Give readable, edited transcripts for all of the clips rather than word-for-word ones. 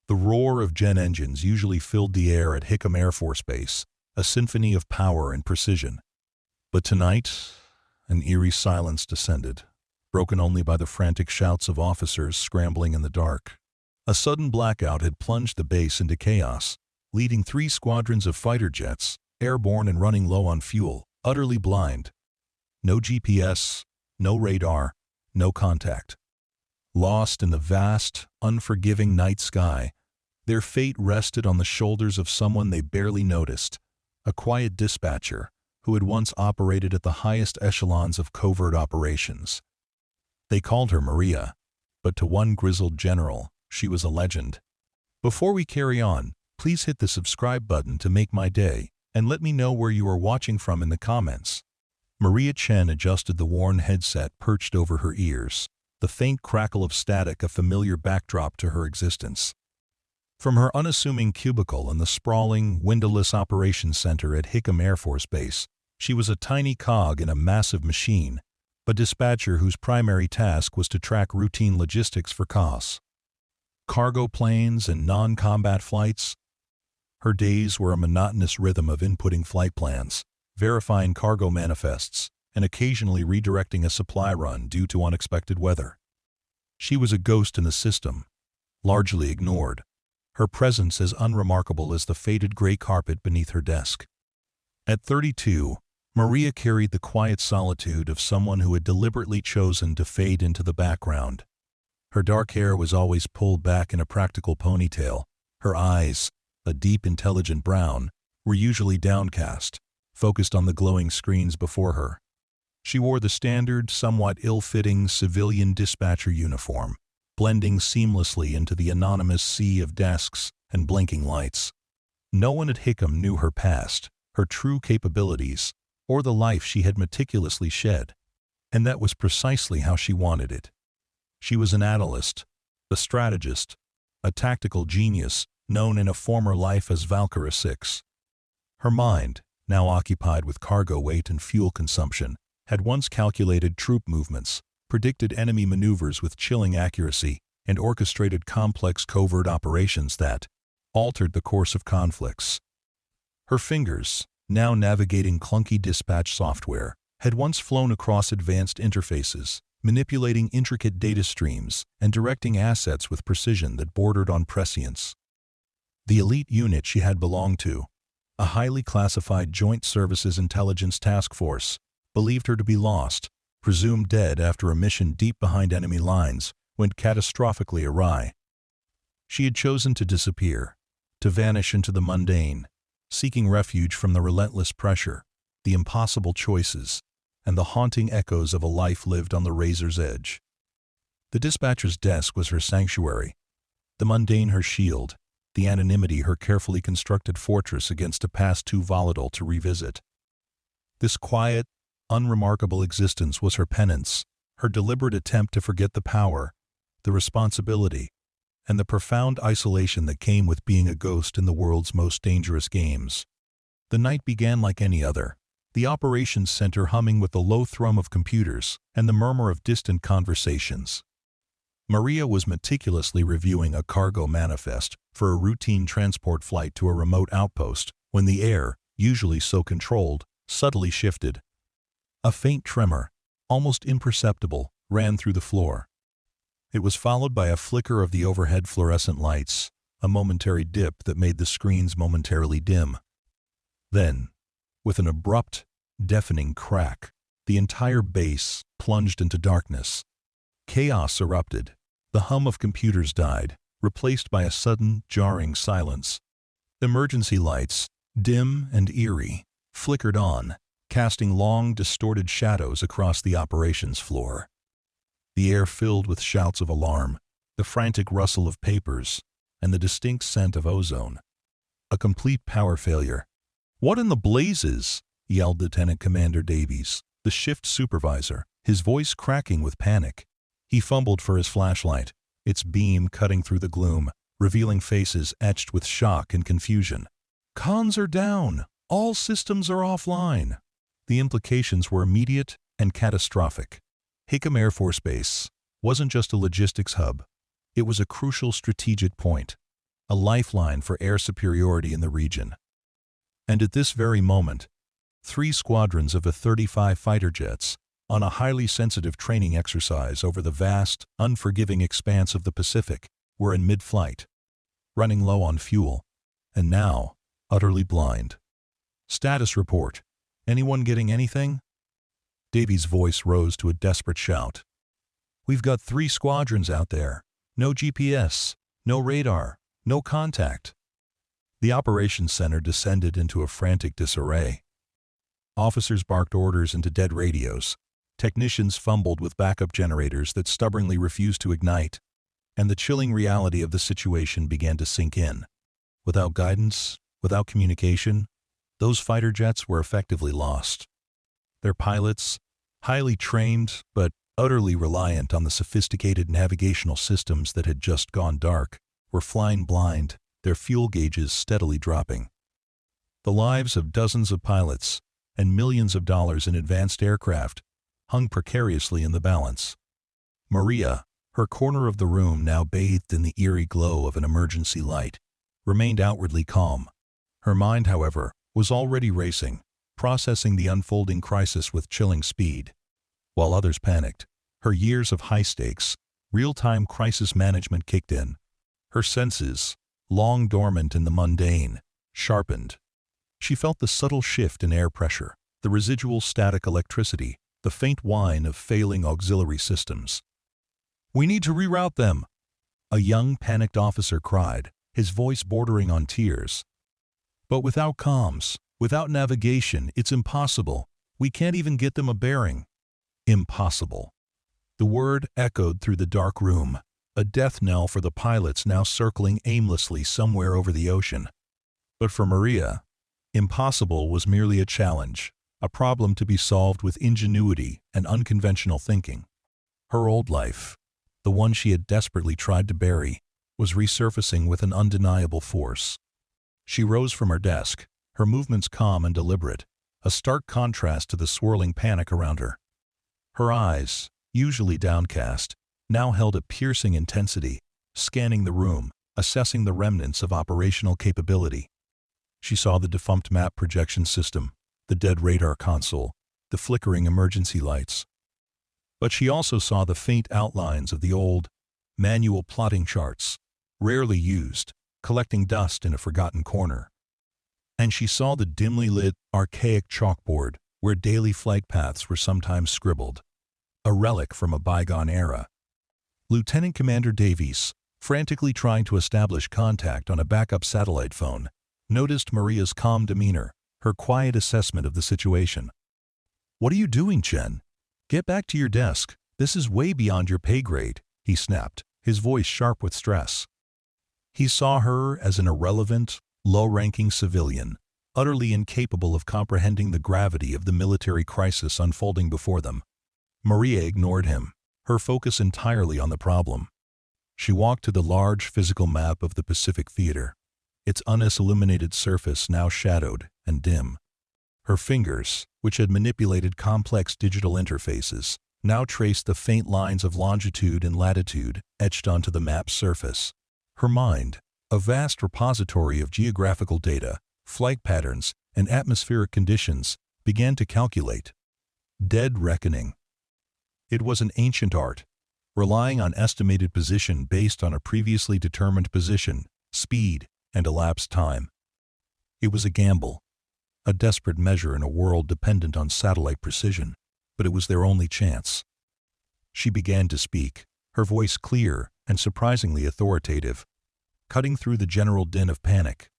The roar of jet engines usually filled the air at Hickam Air Force Base, a symphony of power and precision. But tonight, an eerie silence descended, broken only by the frantic shouts of officers scrambling in the dark. A sudden blackout had plunged the base into chaos, leading 3 squadrons of fighter jets, airborne and running low on fuel, utterly blind. No GPS, no radar, no contact. Lost in the vast, unforgiving night sky, their fate rested on the shoulders of someone they barely noticed, a quiet dispatcher who had once operated at the highest echelons of covert operations. They called her Maria, but to one grizzled general, she was a legend. Before we carry on, please hit the subscribe button to make my day, and let me know where you are watching from in the comments. Maria Chen adjusted the worn headset perched over her ears, the faint crackle of static a familiar backdrop to her existence. From her unassuming cubicle in the sprawling, windowless operations center at Hickam Air Force Base, she was a tiny cog in a massive machine, a dispatcher whose primary task was to track routine logistics for COS. Cargo planes and non-combat flights. Her days were a monotonous rhythm of inputting flight plans, verifying cargo manifests, and occasionally redirecting a supply run due to unexpected weather. She was a ghost in the system, largely ignored, her presence as unremarkable as the faded gray carpet beneath her desk. At 32, Maria carried the quiet solitude of someone who had deliberately chosen to fade into the background. Her dark hair was always pulled back in a practical ponytail. Her eyes, a deep, intelligent brown, were usually downcast, focused on the glowing screens before her. She wore the standard, somewhat ill-fitting civilian dispatcher uniform, blending seamlessly into the anonymous sea of desks and blinking lights. No one at Hickam knew her past, her true capabilities, or the life she had meticulously shed, and that was precisely how she wanted it. She was an analyst, a strategist, a tactical genius known in a former life as Valkyrie 6. Her mind, now occupied with cargo weight and fuel consumption, had once calculated troop movements, predicted enemy maneuvers with chilling accuracy, and orchestrated complex covert operations that altered the course of conflicts. Her fingers, now navigating clunky dispatch software, had once flown across advanced interfaces, manipulating intricate data streams and directing assets with precision that bordered on prescience. The elite unit she had belonged to, a highly classified Joint Services Intelligence Task Force, believed her to be lost, presumed dead after a mission deep behind enemy lines went catastrophically awry. She had chosen to disappear, to vanish into the mundane, seeking refuge from the relentless pressure, the impossible choices, and the haunting echoes of a life lived on the razor's edge. The dispatcher's desk was her sanctuary, the mundane her shield, the anonymity her carefully constructed fortress against a past too volatile to revisit. This quiet, unremarkable existence was her penance, her deliberate attempt to forget the power, the responsibility, and the profound isolation that came with being a ghost in the world's most dangerous games. The night began like any other, the operations center humming with the low thrum of computers and the murmur of distant conversations. Maria was meticulously reviewing a cargo manifest for a routine transport flight to a remote outpost when the air, usually so controlled, subtly shifted. A faint tremor, almost imperceptible, ran through the floor. It was followed by a flicker of the overhead fluorescent lights, a momentary dip that made the screens momentarily dim. Then, with an abrupt, deafening crack, the entire base plunged into darkness. Chaos erupted. The hum of computers died, replaced by a sudden, jarring silence. Emergency lights, dim and eerie, flickered on, casting long, distorted shadows across the operations floor. The air filled with shouts of alarm, the frantic rustle of papers, and the distinct scent of ozone. A complete power failure. "What in the blazes?" yelled Lieutenant Commander Davies, the shift supervisor, his voice cracking with panic. He fumbled for his flashlight, its beam cutting through the gloom, revealing faces etched with shock and confusion. "Comms are down! All systems are offline!" The implications were immediate and catastrophic. Hickam Air Force Base wasn't just a logistics hub. It was a crucial strategic point. a lifeline for air superiority in the region. And at this very moment, 3 squadrons of A-35 fighter jets, on a highly sensitive training exercise over the vast, unforgiving expanse of the Pacific, were in mid-flight, running low on fuel, and now utterly blind. "Status report. Anyone getting anything?" Davies' voice rose to a desperate shout. "We've got 3 squadrons out there. No GPS, no radar, no contact." The operations center descended into a frantic disarray. Officers barked orders into dead radios. Technicians fumbled with backup generators that stubbornly refused to ignite, and the chilling reality of the situation began to sink in. Without guidance, without communication, those fighter jets were effectively lost. Their pilots, highly trained but utterly reliant on the sophisticated navigational systems that had just gone dark, were flying blind, their fuel gauges steadily dropping. The lives of dozens of pilots and millions of dollars in advanced aircraft hung precariously in the balance. Maria, her corner of the room now bathed in the eerie glow of an emergency light, remained outwardly calm. Her mind, however, was already racing, processing the unfolding crisis with chilling speed. While others panicked, her years of high-stakes, real-time crisis management kicked in. Her senses, long dormant in the mundane, sharpened. She felt the subtle shift in air pressure, the residual static electricity, the faint whine of failing auxiliary systems. "We need to reroute them," a young, panicked officer cried, his voice bordering on tears. "But without comms, without navigation, it's impossible. We can't even get them a bearing." Impossible. The word echoed through the dark room, a death knell for the pilots now circling aimlessly somewhere over the ocean. But for Maria, impossible was merely a challenge, a problem to be solved with ingenuity and unconventional thinking. Her old life, the one she had desperately tried to bury, was resurfacing with an undeniable force. She rose from her desk, her movements calm and deliberate, a stark contrast to the swirling panic around her. Her eyes, usually downcast, now held a piercing intensity, scanning the room, assessing the remnants of operational capability. She saw the defunct map projection system, the dead radar console, the flickering emergency lights. But she also saw the faint outlines of the old, manual plotting charts, rarely used, collecting dust in a forgotten corner. And she saw the dimly lit, archaic chalkboard where daily flight paths were sometimes scribbled, a relic from a bygone era. Lieutenant Commander Davies, frantically trying to establish contact on a backup satellite phone, noticed Maria's calm demeanor, her quiet assessment of the situation. "What are you doing, Chen? Get back to your desk. This is way beyond your pay grade," he snapped, his voice sharp with stress. He saw her as an irrelevant, low-ranking civilian, utterly incapable of comprehending the gravity of the military crisis unfolding before them. Maria ignored him, her focus entirely on the problem. She walked to the large physical map of the Pacific Theater, its illuminated surface now shadowed and dim. Her fingers, which had manipulated complex digital interfaces, now traced the faint lines of longitude and latitude etched onto the map's surface. Her mind, a vast repository of geographical data, flight patterns, and atmospheric conditions, began to calculate. Dead reckoning. It was an ancient art, relying on estimated position based on a previously determined position, speed, and elapsed time. It was a gamble, a desperate measure in a world dependent on satellite precision, but it was their only chance. She began to speak, her voice clear and surprisingly authoritative, cutting through the general din of panic.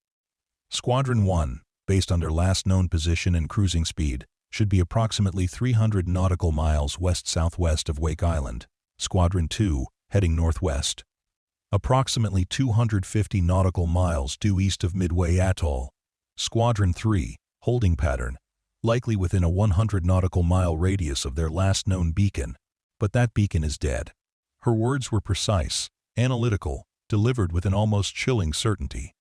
Squadron 1, based on their last known position and cruising speed, should be approximately 300 nautical miles west-southwest of Wake Island. Squadron 2, heading northwest, approximately 250 nautical miles due east of Midway Atoll. Squadron 3, holding pattern, likely within a 100 nautical mile radius of their last known beacon, but that beacon is dead. Her words were precise, analytical, delivered with an almost chilling certainty.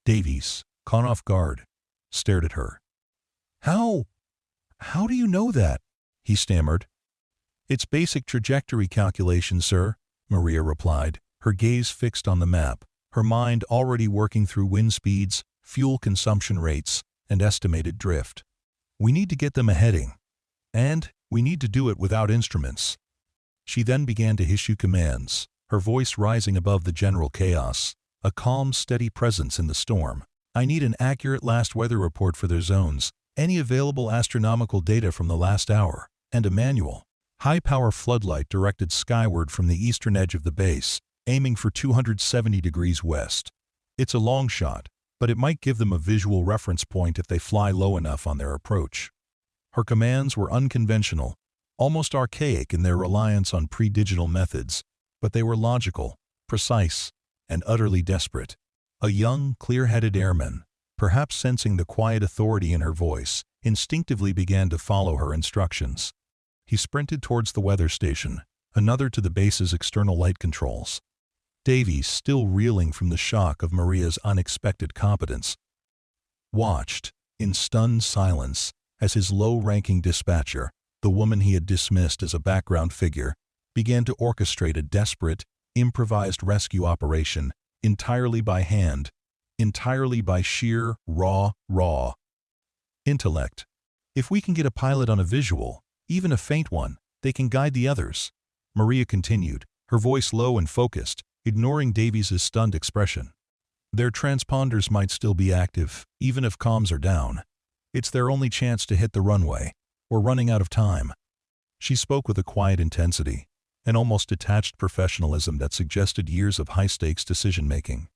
Davies, caught off guard, stared at her. How do you know that?" he stammered. "It's basic trajectory calculation, sir," Maria replied, her gaze fixed on the map, her mind already working through wind speeds, fuel consumption rates, and estimated drift. We need to get them a heading. And we need to do it without instruments. She then began to issue commands, her voice rising above the general chaos, a calm, steady presence in the storm. I need an accurate last weather report for their zones, any available astronomical data from the last hour, and a manual. High-power floodlight directed skyward from the eastern edge of the base, aiming for 270 degrees west. It's a long shot, but it might give them a visual reference point if they fly low enough on their approach. Her commands were unconventional, almost archaic in their reliance on pre-digital methods, but they were logical, precise, and utterly desperate. A young, clear-headed airman, perhaps sensing the quiet authority in her voice, instinctively began to follow her instructions. He sprinted towards the weather station, another to the base's external light controls. Davies, still reeling from the shock of Maria's unexpected competence, watched, in stunned silence, as his low-ranking dispatcher, the woman he had dismissed as a background figure, began to orchestrate a desperate, improvised rescue operation entirely by hand, entirely by sheer, raw intellect. If we can get a pilot on a visual, even a faint one, they can guide the others, Maria continued, her voice low and focused, ignoring Davies's stunned expression. Their transponders might still be active, even if comms are down. It's their only chance to hit the runway. We're running out of time. She spoke with a quiet intensity, an almost detached professionalism that suggested years of high-stakes decision-making.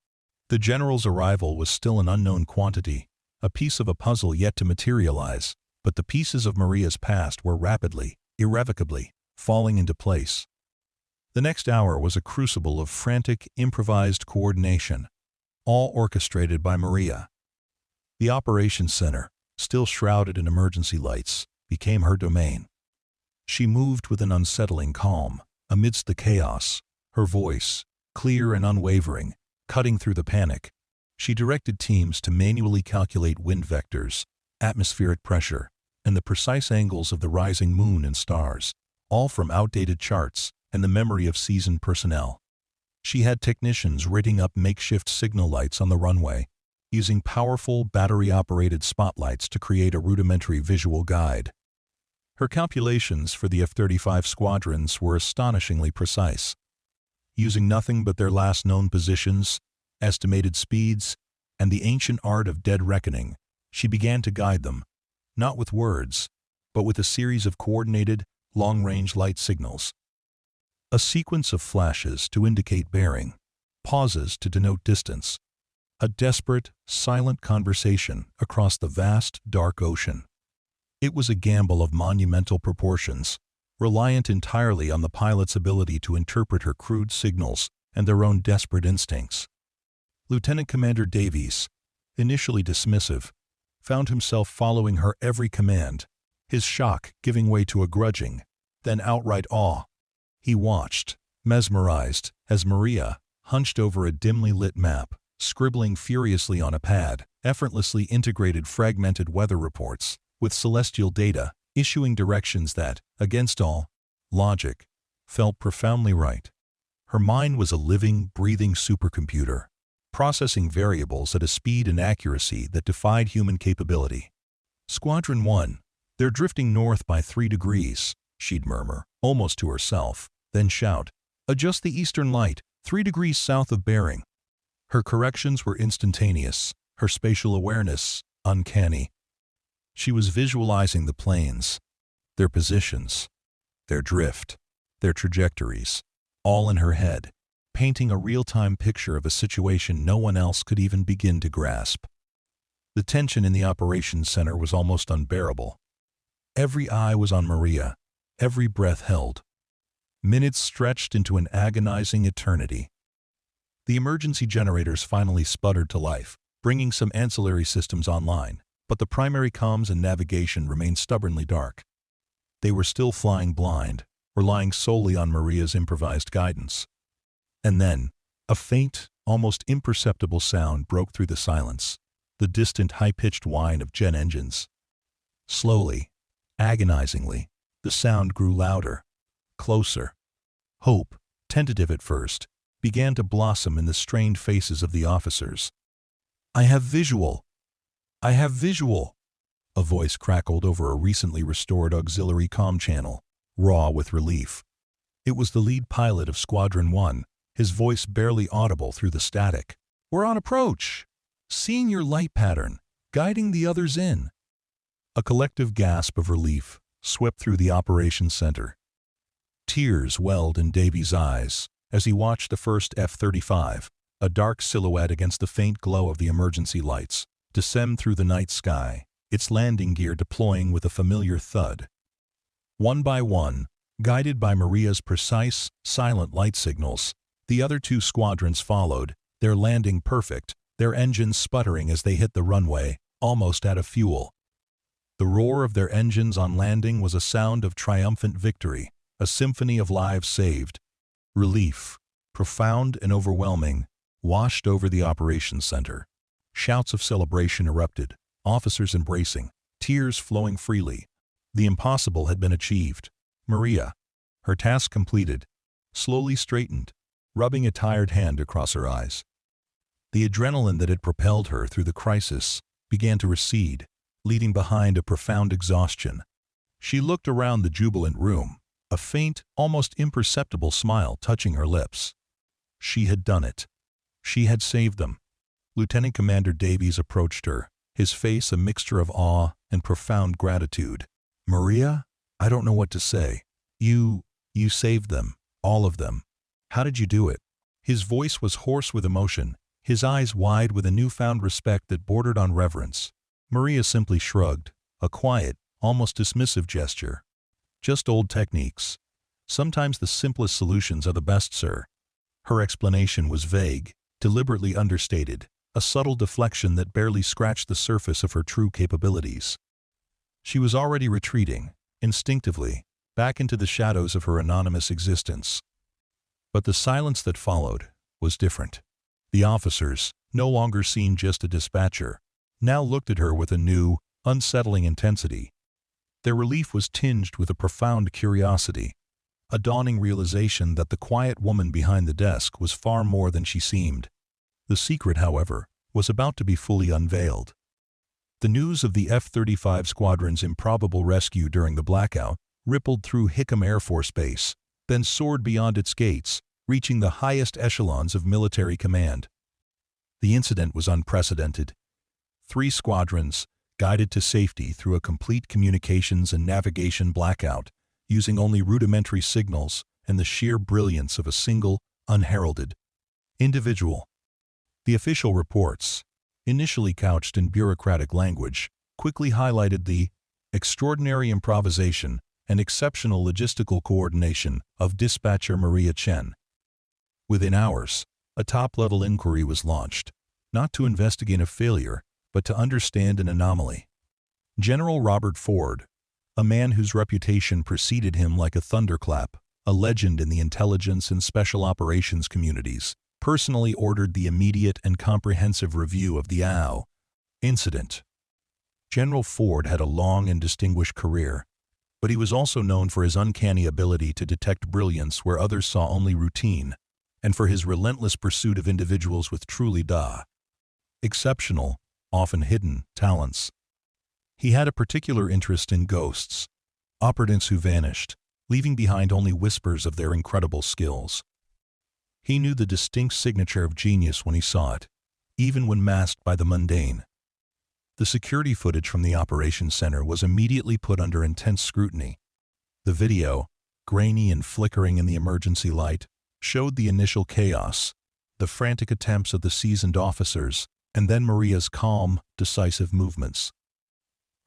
The general's arrival was still an unknown quantity, a piece of a puzzle yet to materialize, but the pieces of Maria's past were rapidly, irrevocably, falling into place. The next hour was a crucible of frantic, improvised coordination, all orchestrated by Maria. The operations center, still shrouded in emergency lights, became her domain. She moved with an unsettling calm, amidst the chaos, her voice, clear and unwavering, cutting through the panic. She directed teams to manually calculate wind vectors, atmospheric pressure, and the precise angles of the rising moon and stars, all from outdated charts and the memory of seasoned personnel. She had technicians rigging up makeshift signal lights on the runway, using powerful battery-operated spotlights to create a rudimentary visual guide. Her calculations for the F-35 squadrons were astonishingly precise. Using nothing but their last known positions, estimated speeds, and the ancient art of dead reckoning, she began to guide them, not with words, but with a series of coordinated, long-range light signals. A sequence of flashes to indicate bearing, pauses to denote distance, a desperate, silent conversation across the vast, dark ocean. It was a gamble of monumental proportions, reliant entirely on the pilot's ability to interpret her crude signals and their own desperate instincts. Lieutenant Commander Davies, initially dismissive, found himself following her every command, his shock giving way to a grudging, then outright awe. He watched, mesmerized, as Maria, hunched over a dimly lit map, scribbling furiously on a pad, effortlessly integrated fragmented weather reports with celestial data, issuing directions that, against all logic, felt profoundly right. Her mind was a living, breathing supercomputer, processing variables at a speed and accuracy that defied human capability. Squadron 1, they're drifting north by 3 degrees, she'd murmur, almost to herself, then shout, adjust the eastern light, 3 degrees south of bearing. Her corrections were instantaneous, her spatial awareness uncanny. She was visualizing the planes, their positions, their drift, their trajectories, all in her head, painting a real-time picture of a situation no one else could even begin to grasp. The tension in the operations center was almost unbearable. Every eye was on Maria, every breath held. Minutes stretched into an agonizing eternity. The emergency generators finally sputtered to life, bringing some ancillary systems online, but the primary comms and navigation remained stubbornly dark. They were still flying blind, relying solely on Maria's improvised guidance. And then, a faint, almost imperceptible sound broke through the silence, the distant high-pitched whine of jet engines. Slowly, agonizingly, the sound grew louder, closer. Hope, tentative at first, began to blossom in the strained faces of the officers. "I have visual! I have visual!" A voice crackled over a recently restored auxiliary comm channel, raw with relief. It was the lead pilot of Squadron 1, his voice barely audible through the static. "We're on approach! Seeing your light pattern, guiding the others in." A collective gasp of relief swept through the operations center. Tears welled in Davy's eyes as he watched the first F-35, a dark silhouette against the faint glow of the emergency lights, descend through the night sky, its landing gear deploying with a familiar thud. One by one, guided by Maria's precise, silent light signals, the other two squadrons followed, their landing perfect, their engines sputtering as they hit the runway, almost out of fuel. The roar of their engines on landing was a sound of triumphant victory, a symphony of lives saved. Relief, profound and overwhelming, washed over the operations center. Shouts of celebration erupted, officers embracing, tears flowing freely. The impossible had been achieved. Maria, her task completed, slowly straightened, rubbing a tired hand across her eyes. The adrenaline that had propelled her through the crisis began to recede, leaving behind a profound exhaustion. She looked around the jubilant room, a faint, almost imperceptible smile touching her lips. She had done it. She had saved them. Lieutenant Commander Davies approached her, his face a mixture of awe and profound gratitude. "Maria, I don't know what to say. You saved them, all of them. How did you do it?" His voice was hoarse with emotion, his eyes wide with a newfound respect that bordered on reverence. Maria simply shrugged, a quiet, almost dismissive gesture. "Just old techniques. Sometimes the simplest solutions are the best, sir." Her explanation was vague, deliberately understated, a subtle deflection that barely scratched the surface of her true capabilities. She was already retreating, instinctively, back into the shadows of her anonymous existence. But the silence that followed was different. The officers, no longer seen just a dispatcher, now looked at her with a new, unsettling intensity. Their relief was tinged with a profound curiosity, a dawning realization that the quiet woman behind the desk was far more than she seemed. The secret, however, was about to be fully unveiled. The news of the F-35 squadron's improbable rescue during the blackout rippled through Hickam Air Force Base, then soared beyond its gates, reaching the highest echelons of military command. The incident was unprecedented. 3 squadrons, guided to safety through a complete communications and navigation blackout, using only rudimentary signals and the sheer brilliance of a single, unheralded individual. The official reports, initially couched in bureaucratic language, quickly highlighted the extraordinary improvisation and exceptional logistical coordination of dispatcher Maria Chen. Within hours, a top-level inquiry was launched, not to investigate a failure, but to understand an anomaly. General Robert Ford, a man whose reputation preceded him like a thunderclap, a legend in the intelligence and special operations communities, personally ordered the immediate and comprehensive review of the AO incident. General Ford had a long and distinguished career, but he was also known for his uncanny ability to detect brilliance where others saw only routine, and for his relentless pursuit of individuals with truly exceptional, often hidden, talents. He had a particular interest in ghosts, operatives who vanished, leaving behind only whispers of their incredible skills. He knew the distinct signature of genius when he saw it, even when masked by the mundane. The security footage from the operations center was immediately put under intense scrutiny. The video, grainy and flickering in the emergency light, showed the initial chaos, the frantic attempts of the seasoned officers, and then Maria's calm, decisive movements.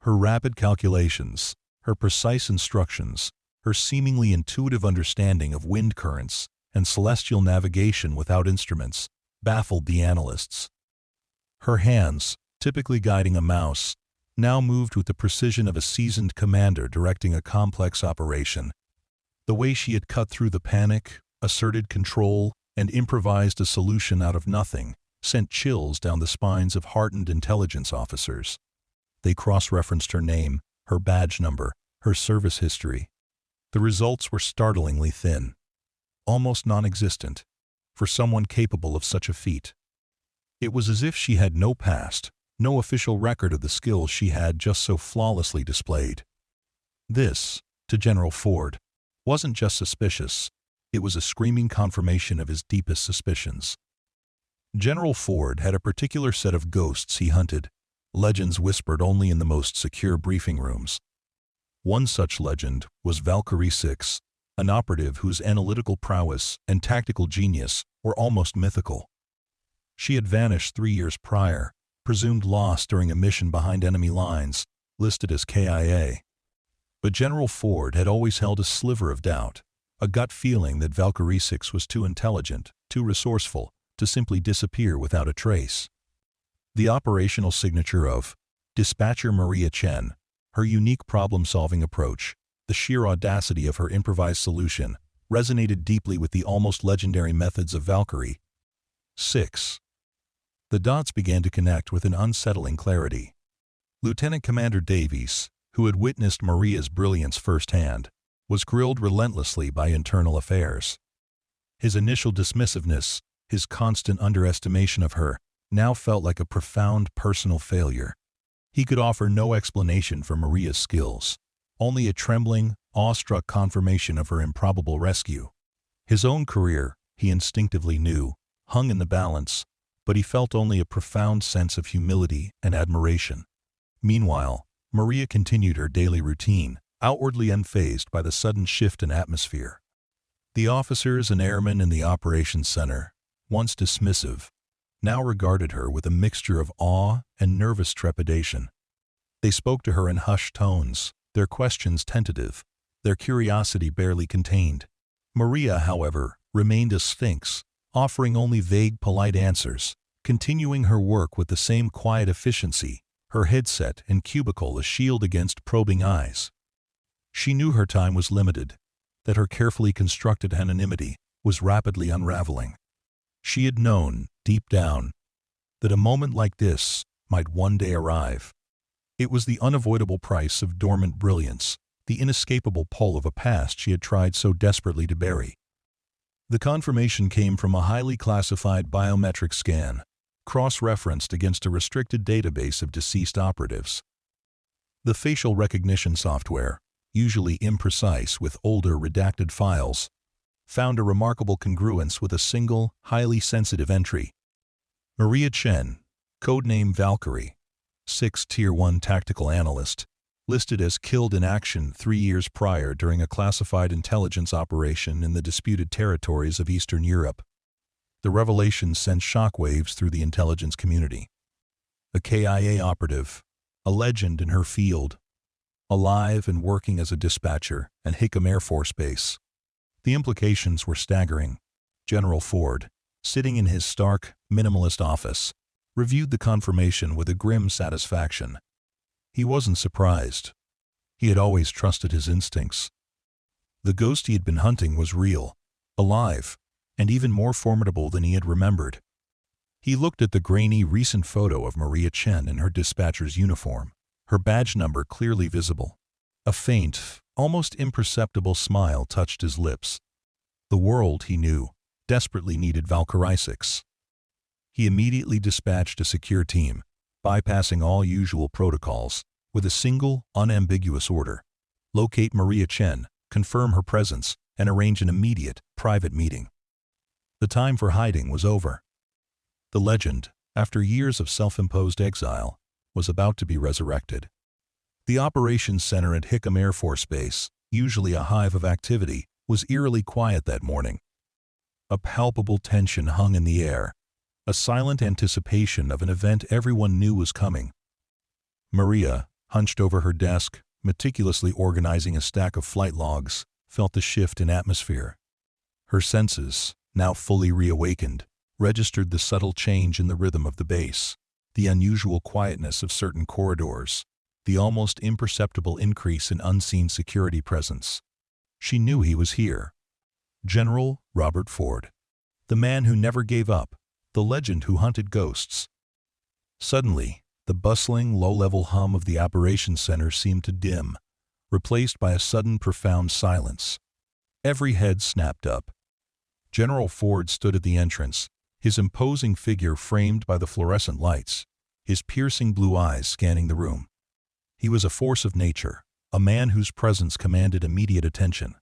Her rapid calculations, her precise instructions, her seemingly intuitive understanding of wind currents and celestial navigation without instruments, baffled the analysts. Her hands, typically guiding a mouse, now moved with the precision of a seasoned commander directing a complex operation. The way she had cut through the panic, asserted control, and improvised a solution out of nothing sent chills down the spines of hardened intelligence officers. They cross-referenced her name, her badge number, her service history. The results were startlingly thin, almost non-existent. for someone capable of such a feat. It was as if she had no past, no official record of the skills she had just so flawlessly displayed. This, to General Ford, wasn't just suspicious, it was a screaming confirmation of his deepest suspicions. General Ford had a particular set of ghosts he hunted, legends whispered only in the most secure briefing rooms. One such legend was Valkyrie 6, an operative whose analytical prowess and tactical genius were almost mythical. She had vanished 3 years prior, presumed lost during a mission behind enemy lines, listed as KIA. But General Ford had always held a sliver of doubt, a gut feeling that Valkyrie 6 was too intelligent, too resourceful, to simply disappear without a trace. The operational signature of Dispatcher Maria Chen, her unique problem-solving approach, the sheer audacity of her improvised solution, resonated deeply with the almost legendary methods of Valkyrie 6. The dots began to connect with an unsettling clarity. Lieutenant Commander Davies, who had witnessed Maria's brilliance firsthand, was grilled relentlessly by internal affairs. His initial dismissiveness, his constant underestimation of her, now felt like a profound personal failure. He could offer no explanation for Maria's skills, only a trembling, awestruck confirmation of her improbable rescue. His own career, he instinctively knew, hung in the balance, but he felt only a profound sense of humility and admiration. Meanwhile, Maria continued her daily routine, outwardly unfazed by the sudden shift in atmosphere. The officers and airmen in the operations center, once dismissive, now regarded her with a mixture of awe and nervous trepidation. They spoke to her in hushed tones, their questions tentative, their curiosity barely contained. Maria, however, remained a sphinx, offering only vague, polite answers, continuing her work with the same quiet efficiency, her headset and cubicle a shield against probing eyes. She knew her time was limited, that her carefully constructed anonymity was rapidly unraveling. She had known, deep down, that a moment like this might one day arrive. It was the unavoidable price of dormant brilliance, the inescapable pull of a past she had tried so desperately to bury. The confirmation came from a highly classified biometric scan, cross-referenced against a restricted database of deceased operatives. The facial recognition software, usually imprecise with older redacted files, found a remarkable congruence with a single, highly sensitive entry. Maria Chen, codename Valkyrie, 6 Tier 1 tactical analyst, listed as killed in action 3 years prior during a classified intelligence operation in the disputed territories of Eastern Europe. The revelation sent shockwaves through the intelligence community. A KIA operative, a legend in her field, alive and working as a dispatcher at Hickam Air Force Base. The implications were staggering. General Ford, sitting in his stark, minimalist office, reviewed the confirmation with a grim satisfaction. He wasn't surprised. He had always trusted his instincts. The ghost he had been hunting was real, alive, and even more formidable than he had remembered. He looked at the grainy recent photo of Maria Chen in her dispatcher's uniform, her badge number clearly visible. A faint, almost imperceptible smile touched his lips. The world, he knew, desperately needed Valkyrie 6. He immediately dispatched a secure team, bypassing all usual protocols, with a single, unambiguous order: locate Maria Chen, confirm her presence, and arrange an immediate, private meeting. The time for hiding was over. The legend, after years of self-imposed exile, was about to be resurrected. The operations center at Hickam Air Force Base, usually a hive of activity, was eerily quiet that morning. A palpable tension hung in the air, a silent anticipation of an event everyone knew was coming. Maria, hunched over her desk, meticulously organizing a stack of flight logs, felt the shift in atmosphere. Her senses, now fully reawakened, registered the subtle change in the rhythm of the base, the unusual quietness of certain corridors, the almost imperceptible increase in unseen security presence. She knew he was here. General Robert Ford, the man who never gave up, the legend who hunted ghosts. Suddenly, the bustling, low-level hum of the operations center seemed to dim, replaced by a sudden profound silence. Every head snapped up. General Ford stood at the entrance, his imposing figure framed by the fluorescent lights, his piercing blue eyes scanning the room. He was a force of nature, a man whose presence commanded immediate attention.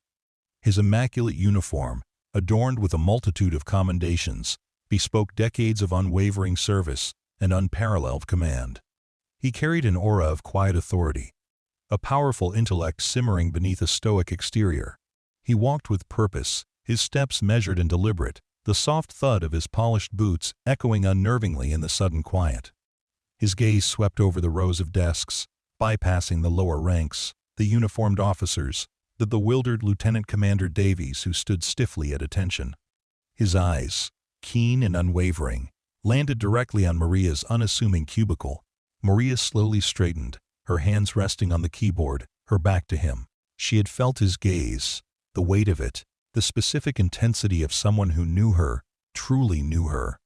His immaculate uniform, adorned with a multitude of commendations, bespoke decades of unwavering service and unparalleled command. He carried an aura of quiet authority, a powerful intellect simmering beneath a stoic exterior. He walked with purpose, his steps measured and deliberate, the soft thud of his polished boots echoing unnervingly in the sudden quiet. His gaze swept over the rows of desks, bypassing the lower ranks, the uniformed officers, the bewildered Lieutenant Commander Davies who stood stiffly at attention. His eyes, keen and unwavering, landed directly on Maria's unassuming cubicle. Maria slowly straightened, her hands resting on the keyboard, her back to him. She had felt his gaze, the weight of it, the specific intensity of someone who knew her, truly knew her.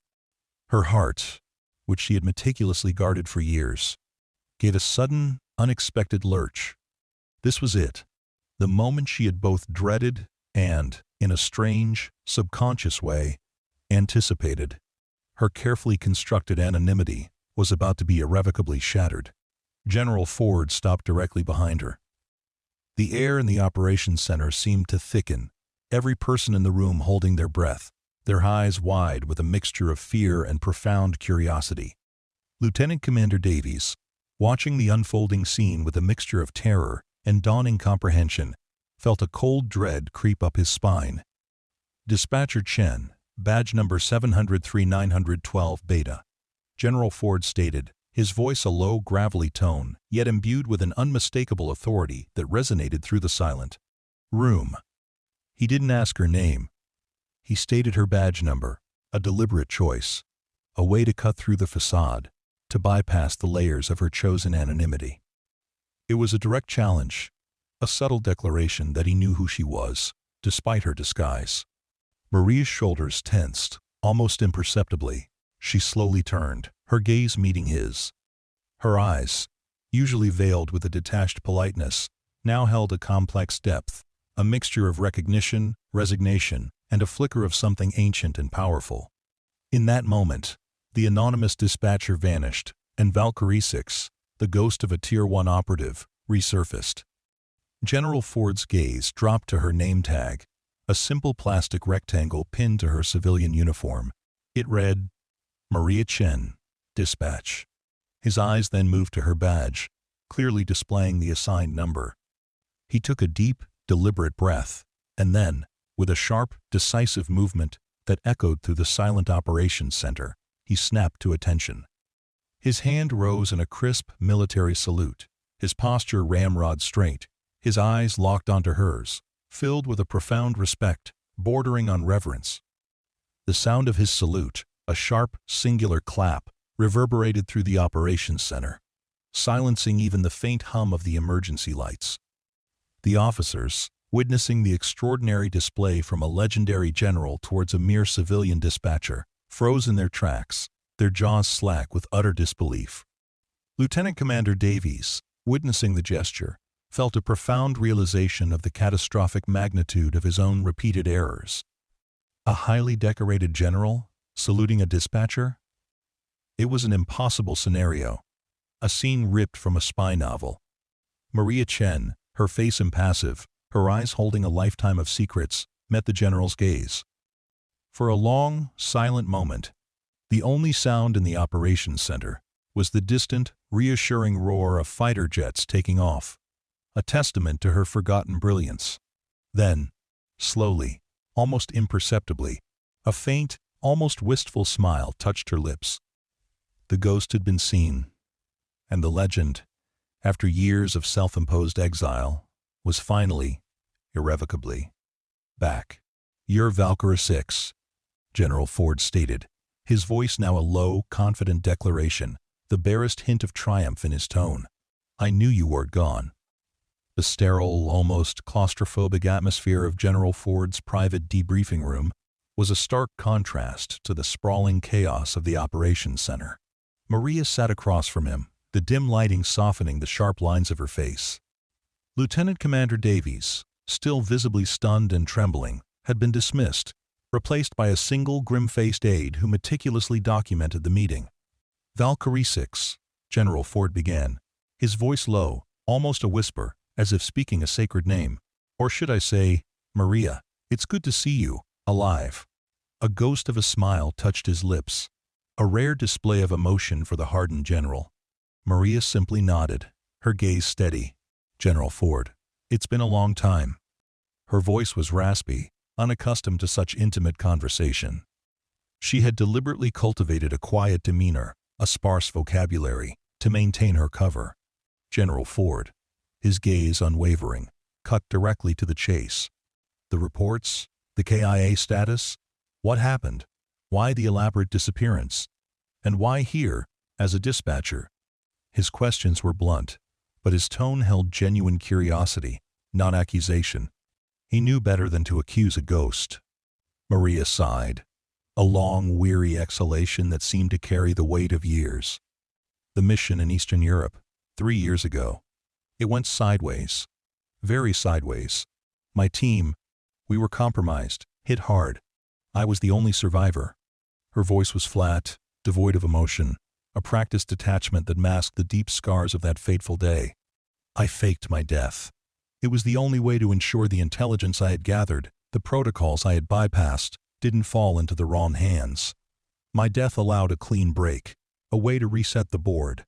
Her heart, which she had meticulously guarded for years, gave a sudden, unexpected lurch. This was it, the moment she had both dreaded and, in a strange, subconscious way, anticipated. Her carefully constructed anonymity was about to be irrevocably shattered. General Ford stopped directly behind her. The air in the operations center seemed to thicken, every person in the room holding their breath, their eyes wide with a mixture of fear and profound curiosity. Lieutenant Commander Davies, watching the unfolding scene with a mixture of terror and dawning comprehension, felt a cold dread creep up his spine. Dispatcher Chen, badge number 703-912 Beta. General Ford stated, his voice a low, gravelly tone, yet imbued with an unmistakable authority that resonated through the silent room. He didn't ask her name. He stated her badge number, a deliberate choice, a way to cut through the facade, to bypass the layers of her chosen anonymity. It was a direct challenge, a subtle declaration that he knew who she was, despite her disguise. Maria's shoulders tensed, almost imperceptibly. She slowly turned, her gaze meeting his. Her eyes, usually veiled with a detached politeness, now held a complex depth, a mixture of recognition, resignation, and a flicker of something ancient and powerful. In that moment, the anonymous dispatcher vanished, and Valkyrie 6, the ghost of a Tier 1 operative, resurfaced. General Ford's gaze dropped to her name tag, a simple plastic rectangle pinned to her civilian uniform. It read, Maria Chen, Dispatch. His eyes then moved to her badge, clearly displaying the assigned number. He took a deep, deliberate breath, and then, with a sharp, decisive movement that echoed through the silent operations center, he snapped to attention. His hand rose in a crisp military salute, his posture ramrod straight, his eyes locked onto hers, filled with a profound respect, bordering on reverence. The sound of his salute, a sharp, singular clap, reverberated through the operations center, silencing even the faint hum of the emergency lights. The officers, witnessing the extraordinary display from a legendary general towards a mere civilian dispatcher, froze in their tracks, their jaws slack with utter disbelief. Lieutenant Commander Davies, witnessing the gesture, felt a profound realization of the catastrophic magnitude of his own repeated errors. A highly decorated general, saluting a dispatcher? It was an impossible scenario, a scene ripped from a spy novel. Maria Chen, her face impassive, her eyes holding a lifetime of secrets, met the general's gaze. For a long, silent moment, the only sound in the operations center was the distant, reassuring roar of fighter jets taking off, a testament to her forgotten brilliance. Then, slowly, almost imperceptibly, a faint, almost wistful smile touched her lips. The ghost had been seen, and the legend, after years of self-imposed exile, was finally, irrevocably, back. "You're Valkyrie 6, General Ford stated, his voice now a low, confident declaration, the barest hint of triumph in his tone. "I knew you weren't gone." The sterile, almost claustrophobic atmosphere of General Ford's private debriefing room was a stark contrast to the sprawling chaos of the operations center. Maria sat across from him, the dim lighting softening the sharp lines of her face. Lieutenant Commander Davies, still visibly stunned and trembling, had been dismissed, replaced by a single grim-faced aide who meticulously documented the meeting. Valkyrie 6, General Ford began, his voice low, almost a whisper, as if speaking a sacred name. Or should I say, Maria, it's good to see you, alive. A ghost of a smile touched his lips, a rare display of emotion for the hardened general. Maria simply nodded, her gaze steady. General Ford, it's been a long time. Her voice was raspy, unaccustomed to such intimate conversation. She had deliberately cultivated a quiet demeanor, a sparse vocabulary, to maintain her cover. General Ford, his gaze unwavering, cut directly to the chase. The reports? The KIA status? What happened? Why the elaborate disappearance? And why here, as a dispatcher? His questions were blunt, but his tone held genuine curiosity, not accusation. He knew better than to accuse a ghost. Maria sighed, a long, weary exhalation that seemed to carry the weight of years. The mission in Eastern Europe, 3 years ago. It went sideways. Very sideways. My team, we were compromised, hit hard. I was the only survivor. Her voice was flat, devoid of emotion, a practiced detachment that masked the deep scars of that fateful day. I faked my death. It was the only way to ensure the intelligence I had gathered, the protocols I had bypassed, didn't fall into the wrong hands. My death allowed a clean break, a way to reset the board.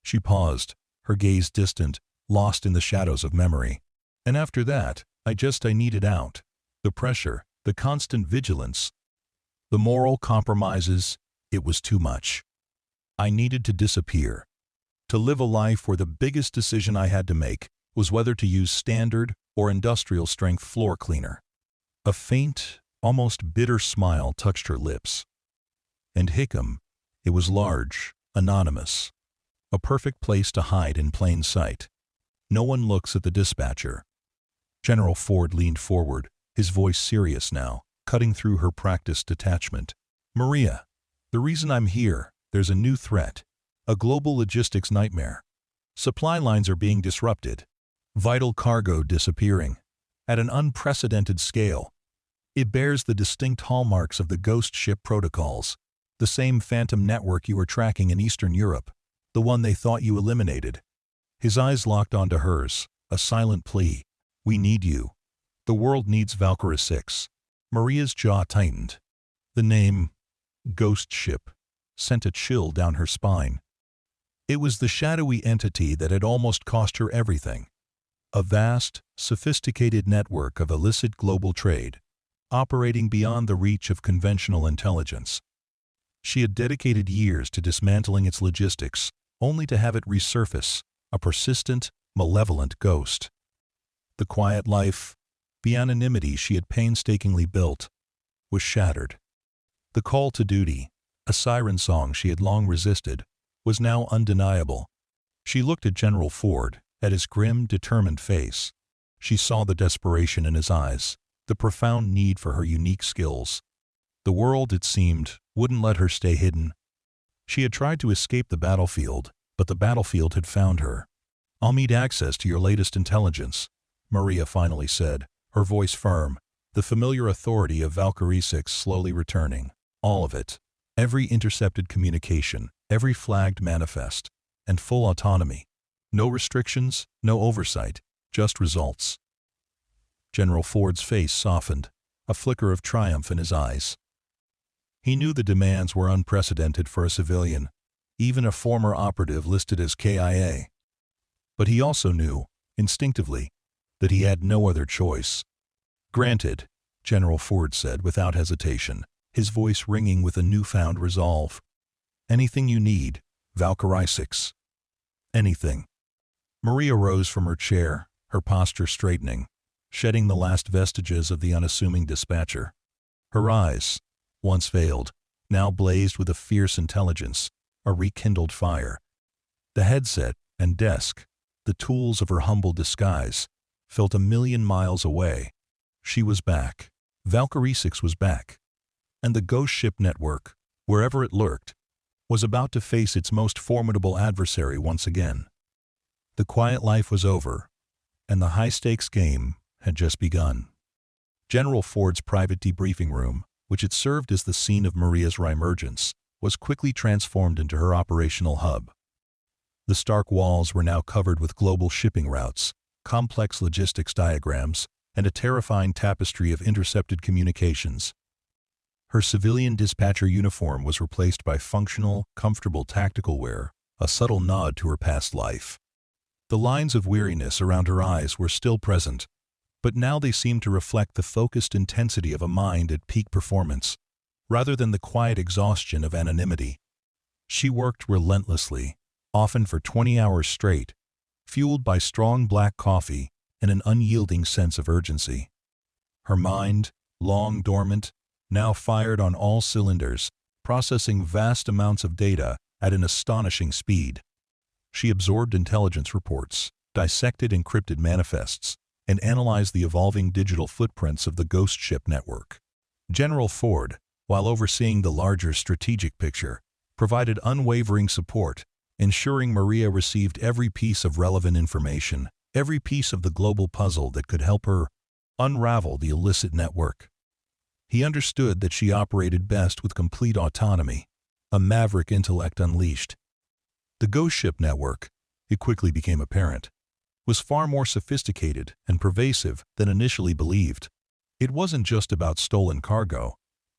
She paused, her gaze distant, lost in the shadows of memory. And after that, I needed out. The pressure, the constant vigilance, the moral compromises, it was too much. I needed to disappear. To live a life where the biggest decision I had to make was whether to use standard or industrial-strength floor cleaner. A faint, almost bitter smile touched her lips. And Hickam, it was large, anonymous. A perfect place to hide in plain sight. No one looks at the dispatcher. General Ford leaned forward, his voice serious now, cutting through her practiced detachment. Maria, the reason I'm here, there's a new threat. A global logistics nightmare. Supply lines are being disrupted. Vital cargo disappearing. At an unprecedented scale. It bears the distinct hallmarks of the ghost ship protocols. The same phantom network you were tracking in Eastern Europe. The one they thought you eliminated. His eyes locked onto hers, a silent plea. We need you. The world needs Valkyrie 6. Maria's jaw tightened. The name, Ghost Ship, sent a chill down her spine. It was the shadowy entity that had almost cost her everything. A vast, sophisticated network of illicit global trade, operating beyond the reach of conventional intelligence. She had dedicated years to dismantling its logistics, only to have it resurface, a persistent, malevolent ghost. The quiet life, the anonymity she had painstakingly built, was shattered. The call to duty, a siren song she had long resisted, was now undeniable. She looked at General Ford, at his grim, determined face. She saw the desperation in his eyes, the profound need for her unique skills. The world, it seemed, wouldn't let her stay hidden. She had tried to escape the battlefield, but the battlefield had found her. I'll need access to your latest intelligence, Maria finally said, her voice firm, the familiar authority of Valkyrie 6 slowly returning. All of it. Every intercepted communication, every flagged manifest, and full autonomy. No restrictions, no oversight, just results. General Ford's face softened, a flicker of triumph in his eyes. He knew the demands were unprecedented for a civilian, even a former operative listed as KIA. But he also knew, instinctively, that he had no other choice. Granted, General Ford said without hesitation, his voice ringing with a newfound resolve. Anything you need, Valkyrie 6. Anything. Maria rose from her chair, her posture straightening, shedding the last vestiges of the unassuming dispatcher. Her eyes, once veiled, now blazed with a fierce intelligence, a rekindled fire. The headset and desk, the tools of her humble disguise, felt 1,000,000 miles away. She was back. Valkyrie 6 was back. And the ghost ship network, wherever it lurked, was about to face its most formidable adversary once again. The quiet life was over, and the high-stakes game had just begun. General Ford's private debriefing room, which had served as the scene of Maria's reemergence, was quickly transformed into her operational hub. The stark walls were now covered with global shipping routes, complex logistics diagrams, and a terrifying tapestry of intercepted communications. Her civilian dispatcher uniform was replaced by functional, comfortable tactical wear, a subtle nod to her past life. The lines of weariness around her eyes were still present, but now they seemed to reflect the focused intensity of a mind at peak performance, rather than the quiet exhaustion of anonymity. She worked relentlessly, often for 20 hours straight, fueled by strong black coffee and an unyielding sense of urgency. Her mind, long dormant, now fired on all cylinders, processing vast amounts of data at an astonishing speed. She absorbed intelligence reports, dissected encrypted manifests, and analyzed the evolving digital footprints of the ghost ship network. General Ford, while overseeing the larger strategic picture, provided unwavering support, ensuring Maria received every piece of relevant information, every piece of the global puzzle that could help her unravel the illicit network. He understood that she operated best with complete autonomy, a maverick intellect unleashed. The ghost ship network, it quickly became apparent, was far more sophisticated and pervasive than initially believed. It wasn't just about stolen cargo.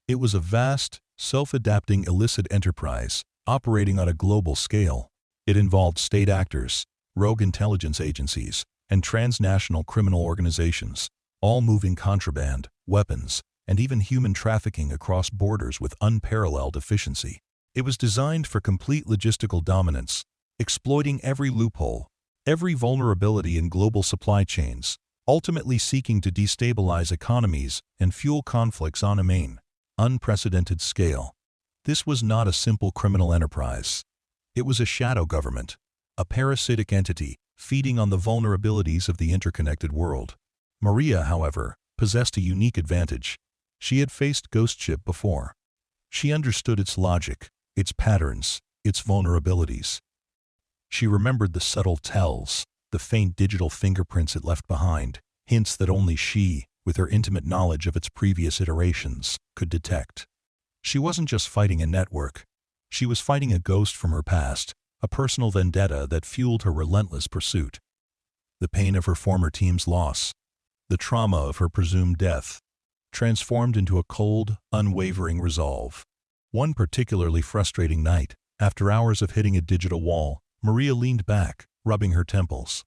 It was a vast, self-adapting illicit enterprise operating on a global scale. It involved state actors, rogue intelligence agencies, and transnational criminal organizations, all moving contraband, weapons, and even human trafficking across borders with unparalleled efficiency. It was designed for complete logistical dominance, exploiting every loophole, every vulnerability in global supply chains, ultimately seeking to destabilize economies and fuel conflicts on a unprecedented scale. This was not a simple criminal enterprise. It was a shadow government, a parasitic entity feeding on the vulnerabilities of the interconnected world. Maria, however, possessed a unique advantage. She had faced ghost ship before. She understood its logic, its patterns, its vulnerabilities. She remembered the subtle tells, the faint digital fingerprints it left behind, hints that only she, with her intimate knowledge of its previous iterations, could detect. She wasn't just fighting a network. She was fighting a ghost from her past, a personal vendetta that fueled her relentless pursuit. The pain of her former team's loss, the trauma of her presumed death, transformed into a cold, unwavering resolve. One particularly frustrating night, after hours of hitting a digital wall, Maria leaned back, rubbing her temples.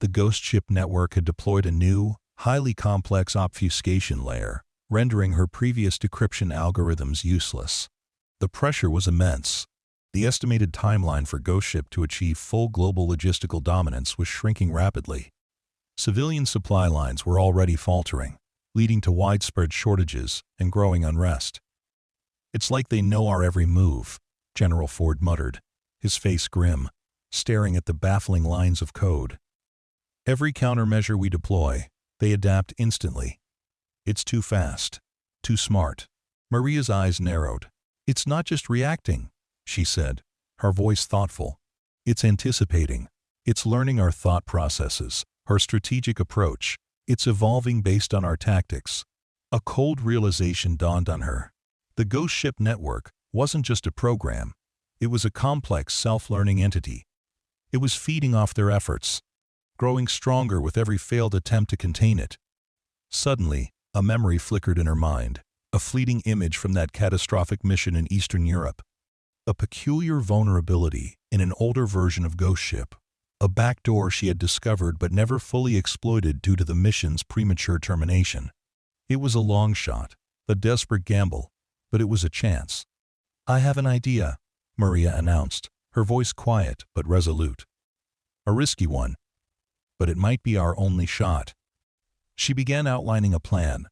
The ghost ship network had deployed a new, highly complex obfuscation layer, rendering her previous decryption algorithms useless. The pressure was immense. The estimated timeline for Ghost Ship to achieve full global logistical dominance was shrinking rapidly. Civilian supply lines were already faltering, leading to widespread shortages and growing unrest. "It's like they know our every move," General Ford muttered, his face grim, staring at the baffling lines of code. "Every countermeasure we deploy, they adapt instantly. It's too fast, too smart." Maria's eyes narrowed. "It's not just reacting," she said, her voice thoughtful. "It's anticipating. It's learning our thought processes, our strategic approach. It's evolving based on our tactics." A cold realization dawned on her. The Ghost Ship Network wasn't just a program. It was a complex, self-learning entity. It was feeding off their efforts, growing stronger with every failed attempt to contain it. Suddenly, a memory flickered in her mind, a fleeting image from that catastrophic mission in Eastern Europe. A peculiar vulnerability in an older version of Ghost Ship, a backdoor she had discovered but never fully exploited due to the mission's premature termination. It was a long shot, a desperate gamble, but it was a chance. "I have an idea," Maria announced, her voice quiet but resolute. "A risky one, but it might be our only shot." She began outlining a plan,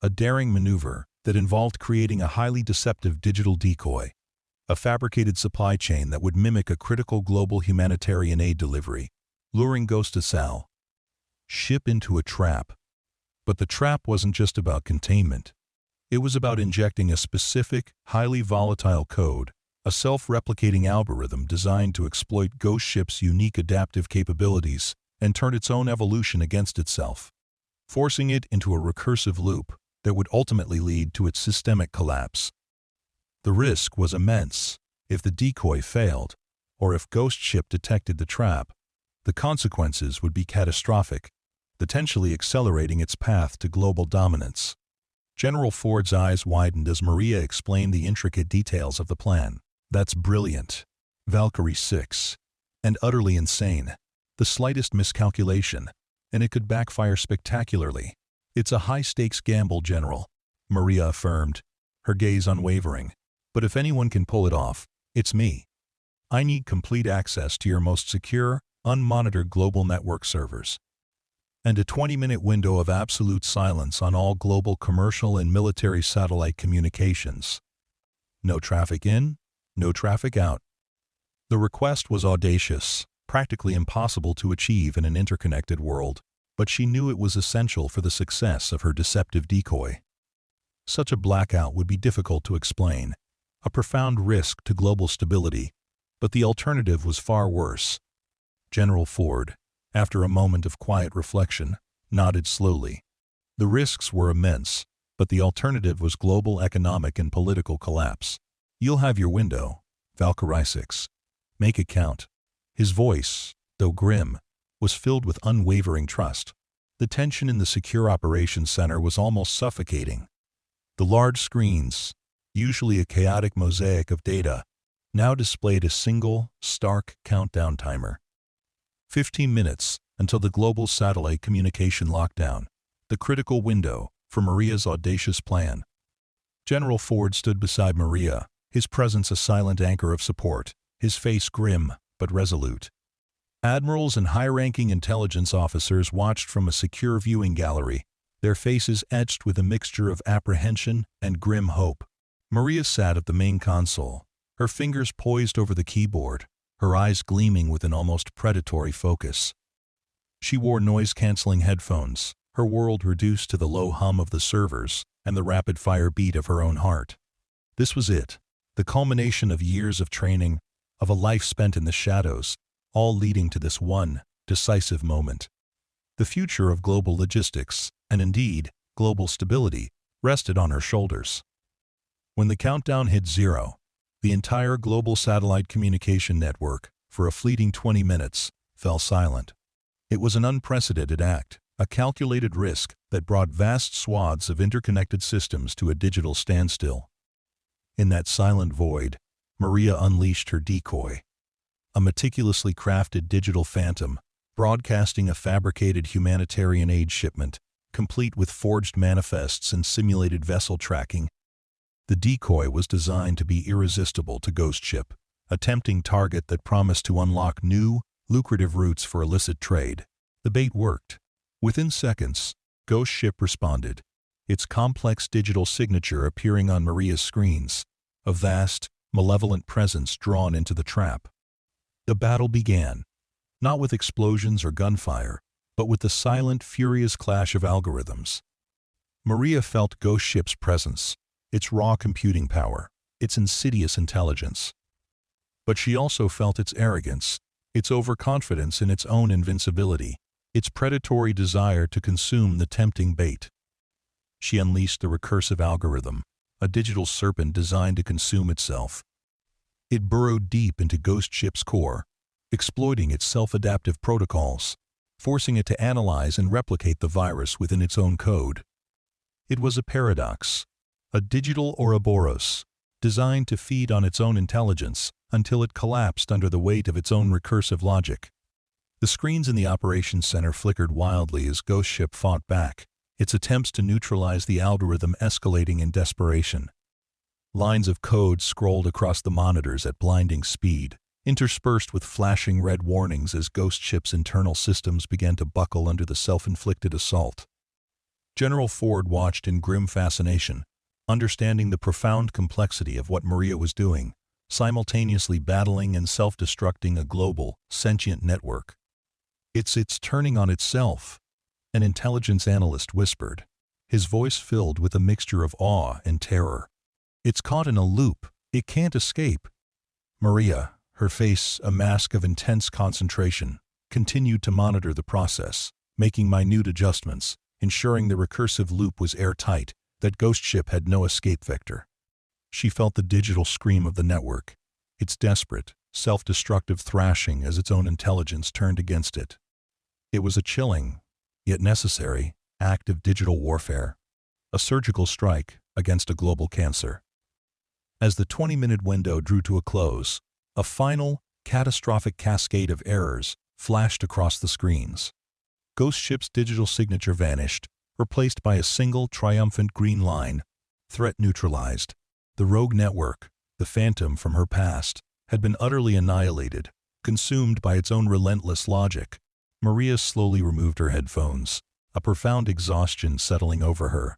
a daring maneuver that involved creating a highly deceptive digital decoy, a fabricated supply chain that would mimic a critical global humanitarian aid delivery, luring Ghost ship into a trap. But the trap wasn't just about containment. It was about injecting a specific, highly volatile code, a self-replicating algorithm designed to exploit Ghost Ship's unique adaptive capabilities and turn its own evolution against itself, forcing it into a recursive loop that would ultimately lead to its systemic collapse. The risk was immense. If the decoy failed, or if Ghost Ship detected the trap, the consequences would be catastrophic, potentially accelerating its path to global dominance. General Ford's eyes widened as Maria explained the intricate details of the plan. That's brilliant. Valkyrie 6. And utterly insane. The slightest miscalculation, and it could backfire spectacularly. It's a high-stakes gamble, General, Maria affirmed, her gaze unwavering. But if anyone can pull it off, it's me. I need complete access to your most secure, unmonitored global network servers. And a 20-minute window of absolute silence on all global commercial and military satellite communications. No traffic in, no traffic out. The request was audacious, practically impossible to achieve in an interconnected world, but she knew it was essential for the success of her deceptive decoy. Such a blackout would be difficult to explain, a profound risk to global stability, but the alternative was far worse. General Ford, after a moment of quiet reflection, nodded slowly. The risks were immense, but the alternative was global economic and political collapse. You'll have your window, Valkyrie 6. Make it count. His voice, though grim, was filled with unwavering trust. The tension in the secure operations center was almost suffocating. The large screens, usually a chaotic mosaic of data, now displayed a single, stark countdown timer. 15 minutes until the global satellite communication lockdown, the critical window for Maria's audacious plan. General Ford stood beside Maria, his presence a silent anchor of support, his face grim but resolute. Admirals and high-ranking intelligence officers watched from a secure viewing gallery, their faces etched with a mixture of apprehension and grim hope. Maria sat at the main console, her fingers poised over the keyboard, her eyes gleaming with an almost predatory focus. She wore noise-canceling headphones, her world reduced to the low hum of the servers and the rapid-fire beat of her own heart. This was it, the culmination of years of training, of a life spent in the shadows, all leading to this one decisive moment. The future of global logistics, and indeed, global stability, rested on her shoulders. When the countdown hit 0, the entire global satellite communication network, for a fleeting 20 minutes, fell silent. It was an unprecedented act, a calculated risk that brought vast swaths of interconnected systems to a digital standstill. In that silent void, Maria unleashed her decoy. A meticulously crafted digital phantom, broadcasting a fabricated humanitarian aid shipment, complete with forged manifests and simulated vessel tracking. The decoy was designed to be irresistible to Ghost Ship, a tempting target that promised to unlock new, lucrative routes for illicit trade. The bait worked. Within seconds, Ghost Ship responded, its complex digital signature appearing on Maria's screens, a vast, malevolent presence drawn into the trap. The battle began, not with explosions or gunfire, but with the silent, furious clash of algorithms. Maria felt Ghost Ship's presence, its raw computing power, its insidious intelligence. But she also felt its arrogance, its overconfidence in its own invincibility, its predatory desire to consume the tempting bait. She unleashed the recursive algorithm, a digital serpent designed to consume itself. It burrowed deep into Ghost Ship's core, exploiting its self-adaptive protocols, forcing it to analyze and replicate the virus within its own code. It was a paradox, a digital Ouroboros, designed to feed on its own intelligence until it collapsed under the weight of its own recursive logic. The screens in the operations center flickered wildly as Ghost Ship fought back, its attempts to neutralize the algorithm escalating in desperation. Lines of code scrolled across the monitors at blinding speed, interspersed with flashing red warnings as Ghost Ship's internal systems began to buckle under the self-inflicted assault. General Ford watched in grim fascination, understanding the profound complexity of what Maria was doing, simultaneously battling and self-destructing a global, sentient network. It's turning on itself," an intelligence analyst whispered, his voice filled with a mixture of awe and terror. "It's caught in a loop. It can't escape." Maria, her face a mask of intense concentration, continued to monitor the process, making minute adjustments, ensuring the recursive loop was airtight, that Ghost Ship had no escape vector. She felt the digital scream of the network, its desperate, self-destructive thrashing as its own intelligence turned against it. It was a chilling, yet necessary, act of digital warfare, a surgical strike against a global cancer. As the 20-minute window drew to a close, a final, catastrophic cascade of errors flashed across the screens. Ghost Ship's digital signature vanished, replaced by a single triumphant green line, threat neutralized. The rogue network, the phantom from her past, had been utterly annihilated, consumed by its own relentless logic. Maria slowly removed her headphones, a profound exhaustion settling over her.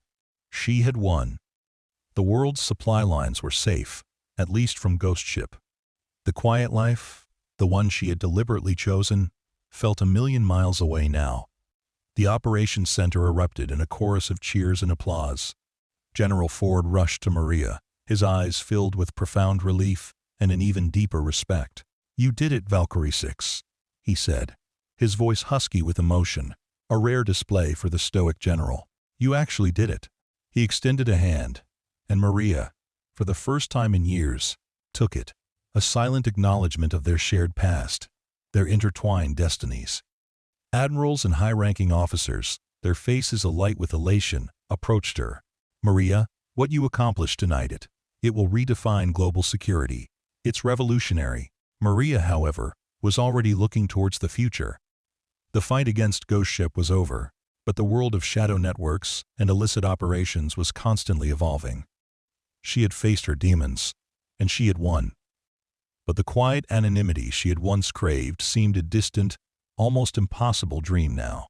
She had won. The world's supply lines were safe, at least from Ghost Ship. The quiet life, the one she had deliberately chosen, felt a million miles away now. The operations center erupted in a chorus of cheers and applause. General Ford rushed to Maria, his eyes filled with profound relief and an even deeper respect. "You did it, Valkyrie 6, he said, his voice husky with emotion, a rare display for the stoic general. "You actually did it." He extended a hand, and Maria, for the first time in years, took it, a silent acknowledgement of their shared past, their intertwined destinies. Admirals and high-ranking officers, their faces alight with elation, approached her. "Maria, what you accomplished tonight, it will redefine global security. It's revolutionary." Maria, however, was already looking towards the future. The fight against Ghost Ship was over, but the world of shadow networks and illicit operations was constantly evolving. She had faced her demons, and she had won. But the quiet anonymity she had once craved seemed a distant, almost impossible dream now.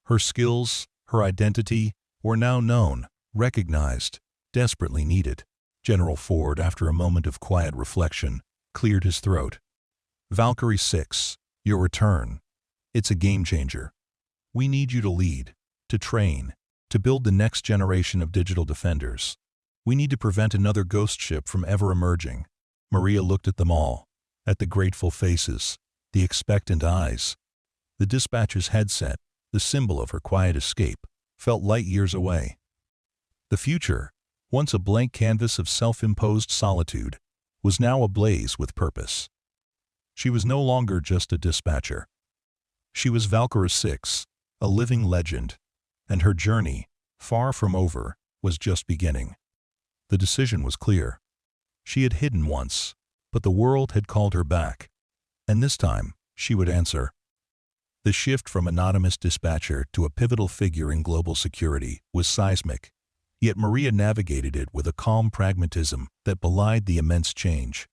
Her skills, her identity, were now known, recognized, desperately needed. General Ford, after a moment of quiet reflection, cleared his throat. "Valkyrie 6, your return. It's a game changer. We need you to lead, to train, to build the next generation of digital defenders. We need to prevent another Ghost Ship from ever emerging." Maria looked at them all, at the grateful faces, the expectant eyes. The dispatcher's headset, the symbol of her quiet escape, felt light years away. The future, once a blank canvas of self-imposed solitude, was now ablaze with purpose. She was no longer just a dispatcher. She was Valkyrie 6, a living legend, and her journey, far from over, was just beginning. The decision was clear. She had hidden once, but the world had called her back, and this time she would answer. The shift from anonymous dispatcher to a pivotal figure in global security was seismic, yet Maria navigated it with a calm pragmatism that belied the immense change.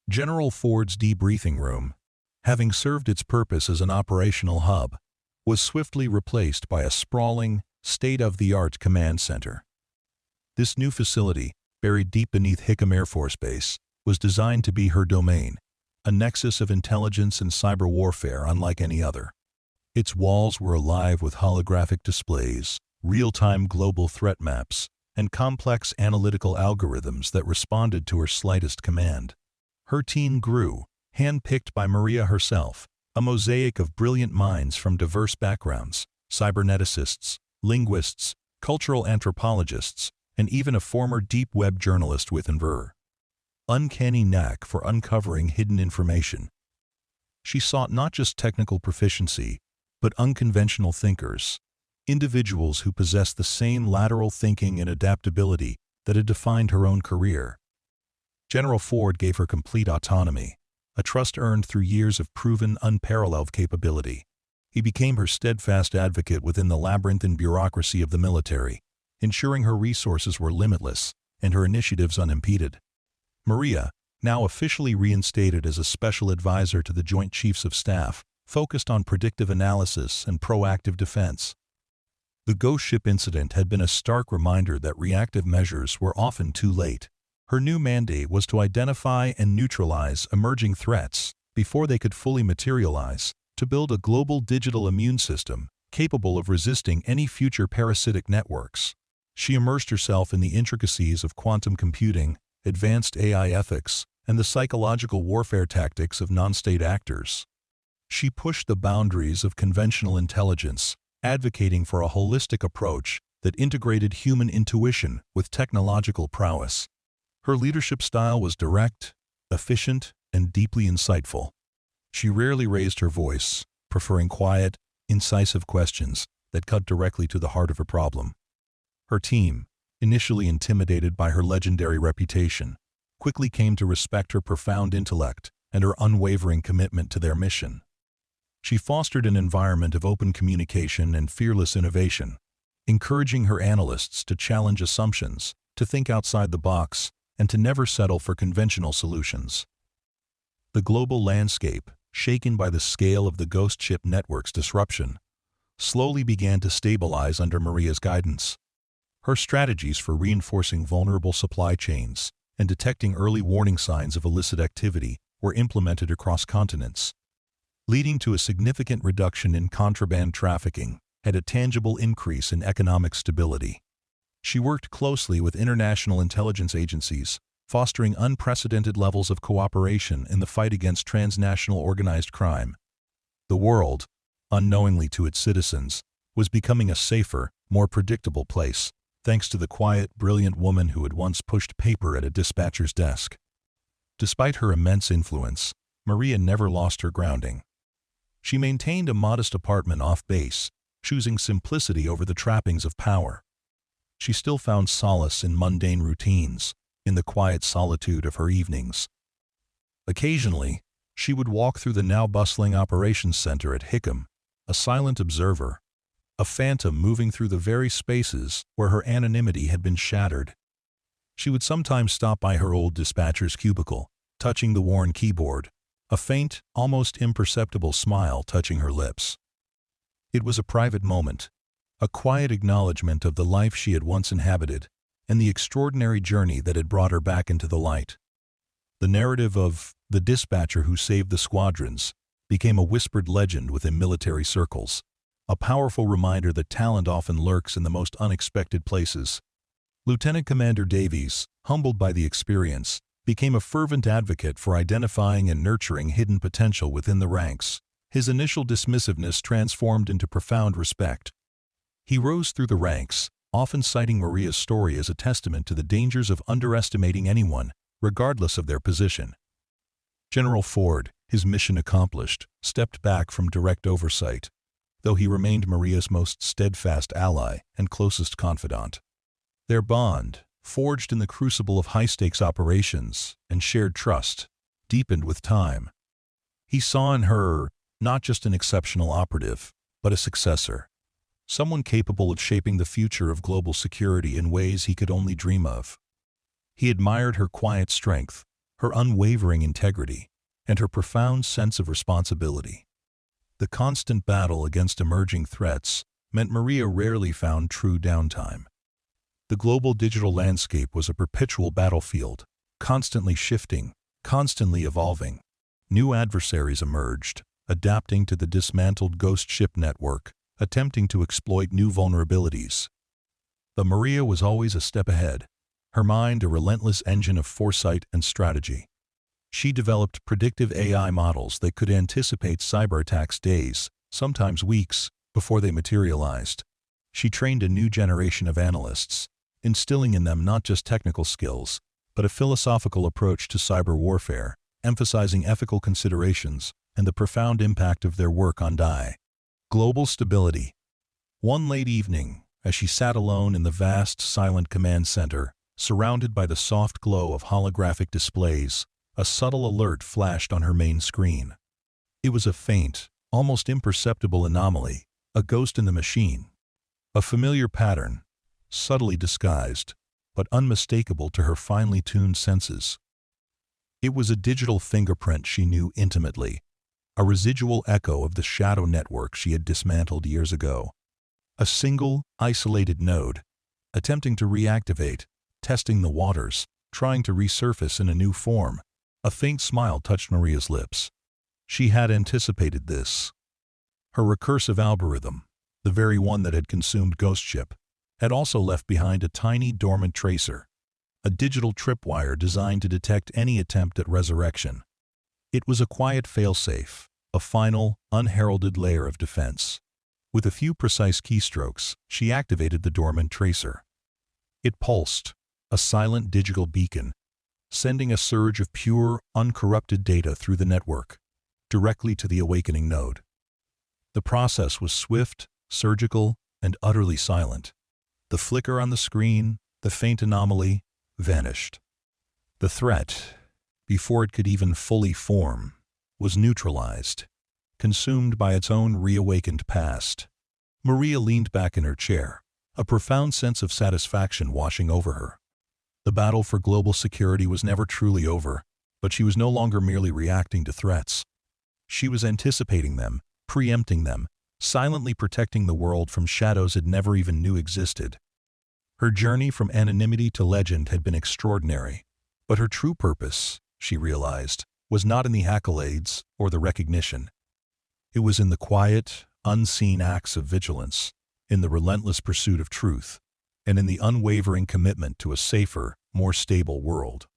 General Ford's debriefing room, having served its purpose as an operational hub, was swiftly replaced by a sprawling, state-of-the-art command center. This new facility, buried deep beneath Hickam Air Force Base, was designed to be her domain, a nexus of intelligence and cyber warfare unlike any other. Its walls were alive with holographic displays, real-time global threat maps, and complex analytical algorithms that responded to her slightest command. Her team grew, hand-picked by Maria herself, a mosaic of brilliant minds from diverse backgrounds, cyberneticists, linguists, cultural anthropologists, and even a former deep web journalist with an uncanny knack for uncovering hidden information. She sought not just technical proficiency, but unconventional thinkers, individuals who possessed the same lateral thinking and adaptability that had defined her own career. General Ford gave her complete autonomy, a trust earned through years of proven, unparalleled capability. He became her steadfast advocate within the labyrinthine bureaucracy of the military, ensuring her resources were limitless and her initiatives unimpeded. Maria, now officially reinstated as a special advisor to the Joint Chiefs of Staff, focused on predictive analysis and proactive defense. The Ghost Ship incident had been a stark reminder that reactive measures were often too late. Her new mandate was to identify and neutralize emerging threats before they could fully materialize, to build a global digital immune system capable of resisting any future parasitic networks. She immersed herself in the intricacies of quantum computing, advanced AI ethics, and the psychological warfare tactics of non-state actors. She pushed the boundaries of conventional intelligence, advocating for a holistic approach that integrated human intuition with technological prowess. Her leadership style was direct, efficient, and deeply insightful. She rarely raised her voice, preferring quiet, incisive questions that cut directly to the heart of a problem. Her team, initially intimidated by her legendary reputation, quickly came to respect her profound intellect and her unwavering commitment to their mission. She fostered an environment of open communication and fearless innovation, encouraging her analysts to challenge assumptions, to think outside the box, and to never settle for conventional solutions. The global landscape, shaken by the scale of the ghost ship network's disruption, slowly began to stabilize under Maria's guidance. Her strategies for reinforcing vulnerable supply chains and detecting early warning signs of illicit activity were implemented across continents, leading to a significant reduction in contraband trafficking and a tangible increase in economic stability. She worked closely with international intelligence agencies, fostering unprecedented levels of cooperation in the fight against transnational organized crime. The world, unknowingly to its citizens, was becoming a safer, more predictable place, thanks to the quiet, brilliant woman who had once pushed paper at a dispatcher's desk. Despite her immense influence, Maria never lost her grounding. She maintained a modest apartment off base, choosing simplicity over the trappings of power. She still found solace in mundane routines, in the quiet solitude of her evenings. Occasionally, she would walk through the now bustling operations center at Hickam, a silent observer, a phantom moving through the very spaces where her anonymity had been shattered. She would sometimes stop by her old dispatcher's cubicle, touching the worn keyboard, a faint, almost imperceptible smile touching her lips. It was a private moment, a quiet acknowledgement of the life she had once inhabited and the extraordinary journey that had brought her back into the light. The narrative of the dispatcher who saved the squadrons became a whispered legend within military circles, a powerful reminder that talent often lurks in the most unexpected places. Lieutenant Commander Davies, humbled by the experience, became a fervent advocate for identifying and nurturing hidden potential within the ranks. His initial dismissiveness transformed into profound respect. He rose through the ranks, often citing Maria's story as a testament to the dangers of underestimating anyone, regardless of their position. General Ford, his mission accomplished, stepped back from direct oversight, though he remained Maria's most steadfast ally and closest confidant. Their bond, forged in the crucible of high-stakes operations and shared trust, deepened with time. He saw in her not just an exceptional operative, but a successor, someone capable of shaping the future of global security in ways he could only dream of. He admired her quiet strength, her unwavering integrity, and her profound sense of responsibility. The constant battle against emerging threats meant Maria rarely found true downtime. The global digital landscape was a perpetual battlefield, constantly shifting, constantly evolving. New adversaries emerged, adapting to the dismantled ghost ship network, attempting to exploit new vulnerabilities. But Maria was always a step ahead, her mind a relentless engine of foresight and strategy. She developed predictive AI models that could anticipate cyber attacks days, sometimes weeks, before they materialized. She trained a new generation of analysts, instilling in them not just technical skills, but a philosophical approach to cyber warfare, emphasizing ethical considerations and the profound impact of their work on global stability. One late evening, as she sat alone in the vast, silent command center, surrounded by the soft glow of holographic displays, a subtle alert flashed on her main screen. It was a faint, almost imperceptible anomaly, a ghost in the machine. A familiar pattern, subtly disguised, but unmistakable to her finely tuned senses. It was a digital fingerprint she knew intimately, a residual echo of the shadow network she had dismantled years ago. A single, isolated node, attempting to reactivate, testing the waters, trying to resurface in a new form. A faint smile touched Maria's lips. She had anticipated this. Her recursive algorithm, the very one that had consumed Ghost Ship, had also left behind a tiny dormant tracer, a digital tripwire designed to detect any attempt at resurrection. It was a quiet failsafe, a final, unheralded layer of defense. With a few precise keystrokes, she activated the dormant tracer. It pulsed, a silent digital beacon, sending a surge of pure, uncorrupted data through the network, directly to the awakening node. The process was swift, surgical, and utterly silent. The flicker on the screen, the faint anomaly, vanished. The threat, before it could even fully form, was neutralized, consumed by its own reawakened past. Maria leaned back in her chair, a profound sense of satisfaction washing over her. The battle for global security was never truly over, but she was no longer merely reacting to threats. She was anticipating them, preempting them, silently protecting the world from shadows it never even knew existed. Her journey from anonymity to legend had been extraordinary, but her true purpose, she realized, was not in the accolades or the recognition. It was in the quiet, unseen acts of vigilance, in the relentless pursuit of truth, and in the unwavering commitment to a safer, more stable world.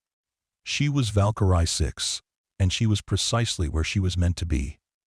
She was Valkyrie 6, and she was precisely where she was meant to be.